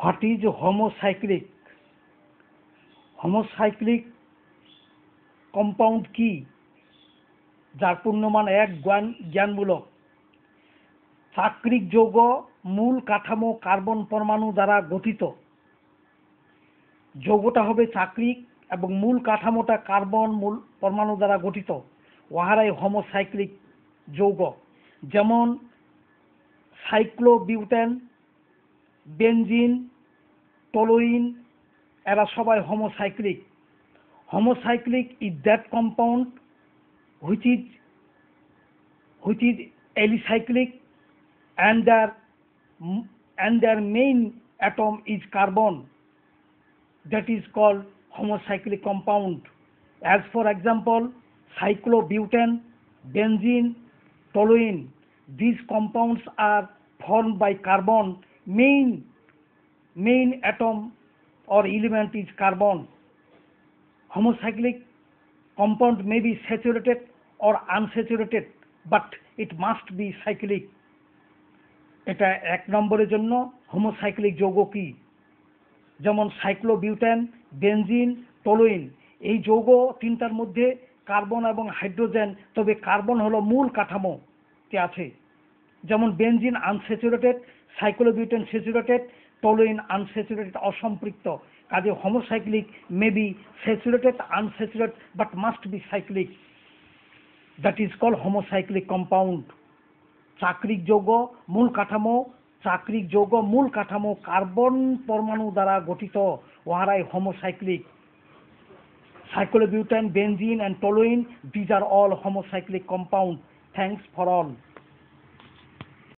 What is homocyclic? Homocyclic compound কি, যার পূর্ণমান এক জ্ঞানমূলক? চাক্রিক যৌগ মূল কাঠামো কার্বন পরমাণু দ্বারা গঠিত। যৌগটা হবে চাক্রিক এবং মূল কাঠামোটা কার্বন মূল পরমাণু দ্বারা গঠিত, উহারাই হোমোসাইক্লিক যৌগ। যেমন সাইক্লোবিউটেন, বেনজিন, টলুইন, এরা সবাই homocyclic. Homocyclic is that compound which is alicyclic and their main atom is carbon, that is called homocyclic compound. As for example, cyclobutane, benzene, toluene, these compounds are formed by carbon. Main atom or element is carbon. Homocyclic compound may be saturated or unsaturated, but it must be cyclic. এটা এক নম্বরের জন্য হোমোসাইক্লিক যৌগ কি? যেমন cyclobutane, benzene, toluene, এই যৌগ তিনটার মধ্যে কার্বন এবং হাইড্রোজেন, তবে কার্বন হলো মূল কাঠামোতে আছে। যেমন benzene unsaturated, cyclobutane saturated, toluene unsaturated অসম্পৃক্ত। কাজে homocyclic may be saturated, unsaturated, but must be cyclic. That is called homocyclic compound. চাক্রিক যৌগ মূল কাঠামো কার্বন পরমাণু দ্বারা গঠিত, উহারাই হোমোসাইক্লিক। Cyclobutane, benzene and toluene, these are all homocyclic compounds. Thanks for all.